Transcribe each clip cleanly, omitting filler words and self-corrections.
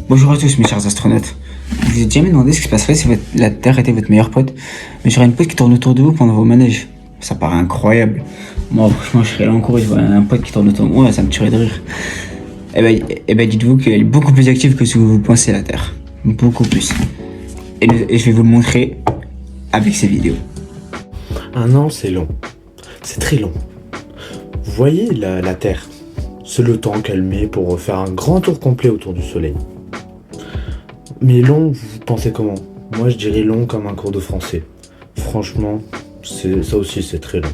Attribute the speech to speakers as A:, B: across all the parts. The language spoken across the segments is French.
A: Bonjour à tous mes chers astronautes. Vous vous êtes jamais demandé ce qui se passerait si la Terre était votre meilleur pote, mais j'aurais une pote qui tourne autour de vous pendant vos manèges. Ça paraît incroyable. Moi franchement je serais là en cours et je vois un pote qui tourne autour de moi, ça me tuerait de rire. Eh ben dites-vous qu'elle est beaucoup plus active que ce que vous pensez la Terre. Beaucoup plus. Et je vais vous le montrer avec ces vidéos.
B: Un an, c'est long. C'est très long. Vous voyez la Terre? C'est le temps qu'elle met pour faire un grand tour complet autour du Soleil. Mais long, vous pensez comment? Moi, je dirais long comme un cours de français. Franchement, ça aussi, c'est très long.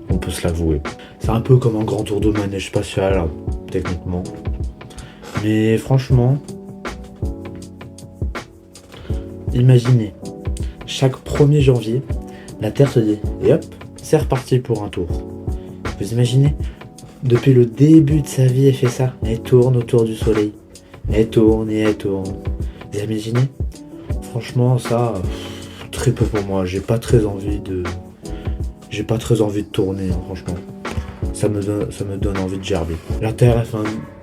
B: On peut se l'avouer. C'est un peu comme un grand tour de manège spatial, hein, techniquement. Mais franchement, imaginez, chaque 1er janvier, la Terre se dit « Et hop, c'est reparti pour un tour ». Vous imaginez? Depuis le début de sa vie, elle fait ça. Elle tourne autour du Soleil. Elle tourne et elle tourne. Vous imaginez? Franchement, ça, très peu pour moi. J'ai pas très envie de tourner, hein, franchement. Ça me donne envie de gerber. La Terre,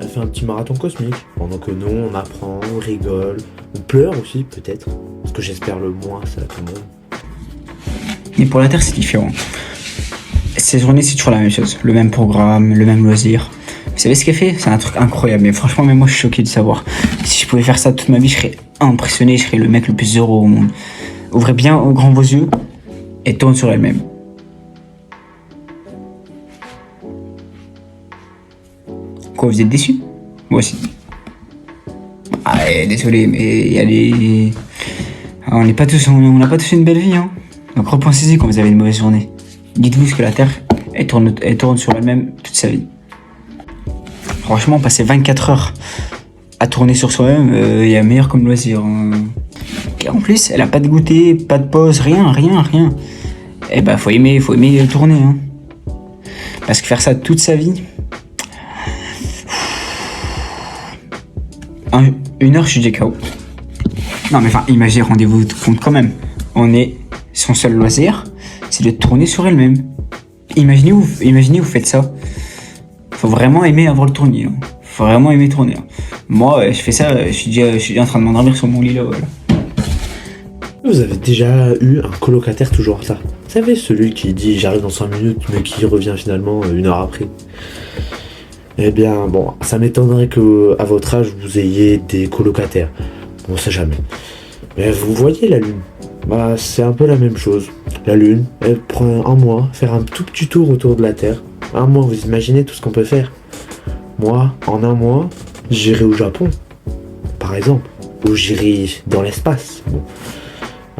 B: elle fait un petit marathon cosmique. Pendant que nous, on apprend, on rigole. On pleure aussi, peut-être. Parce que j'espère le moins, ça tout le monde.
A: Mais pour la Terre c'est différent. Ces journées c'est toujours la même chose, le même programme, le même loisir. Vous savez ce qu'elle fait? C'est un truc incroyable, mais franchement même moi je suis choqué de savoir. Si je pouvais faire ça toute ma vie, je serais impressionné, je serais le mec le plus heureux au monde. Ouvrez bien au grand vos yeux et tourne sur elle-même. Quoi, vous êtes déçus? Moi aussi. Ah, désolé, mais il y a des... On n'a pas tous une belle vie, hein. Donc repensez-y quand vous avez une mauvaise journée. Dites-vous que la Terre, elle tourne sur elle-même toute sa vie. Franchement, passer 24 heures à tourner sur soi-même, il y a meilleur comme loisir. Et en plus, elle a pas de goûter, pas de pause, rien. Eh ben, faut aimer tourner, hein. Parce que faire ça toute sa vie... Une heure, je suis déjà KO. Non, mais enfin, imaginez, rendez-vous compte quand même. Son seul loisir, c'est de tourner sur elle-même. Imaginez, vous faites ça. Faut vraiment aimer avoir le tournis. Hein. Faut vraiment aimer tourner. Hein. Moi, je fais ça, je suis déjà en train de m'endormir sur mon lit là. Voilà.
B: Vous avez déjà eu un colocataire toujours en retard? Vous savez, celui qui dit j'arrive dans 5 minutes, mais qui revient finalement 1 heure après. Eh bien, bon, ça m'étonnerait qu'à votre âge, vous ayez des colocataires. On sait jamais. Mais vous voyez la Lune? Bah, c'est un peu la même chose. La Lune, elle prend un mois, faire un tout petit tour autour de la Terre. Un mois, vous imaginez tout ce qu'on peut faire? Moi, en un mois, j'irai au Japon, par exemple. Ou j'irai dans l'espace. Bon.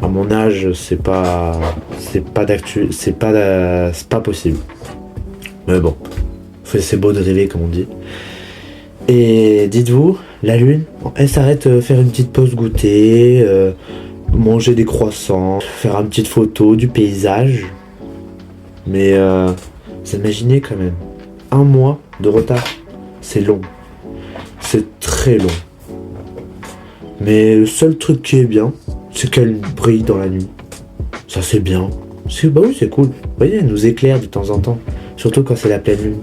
B: À mon âge, c'est pas possible. Mais bon, c'est beau de rêver, comme on dit. Et dites-vous, la Lune, elle s'arrête faire une petite pause goûter, manger des croissants, faire une petite photo du paysage. Mais vous imaginez quand même, 1 mois de retard, c'est long. C'est très long. Mais le seul truc qui est bien, c'est qu'elle brille dans la nuit. Ça c'est bien. Bah oui, c'est cool. Vous voyez, elle nous éclaire de temps en temps. Surtout quand c'est la pleine lune.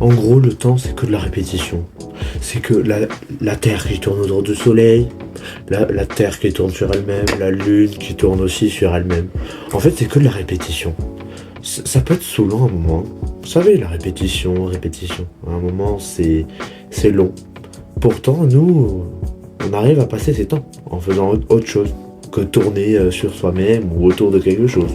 B: En gros, le temps, c'est que de la répétition. C'est que la Terre qui tourne autour du Soleil, la Terre qui tourne sur elle-même, la Lune qui tourne aussi sur elle-même. En fait, c'est que de la répétition. Ça peut être saoulant à un moment. Vous savez, la répétition. À un moment, c'est long. Pourtant, nous, on arrive à passer ces temps en faisant autre chose que tourner sur soi-même ou autour de quelque chose.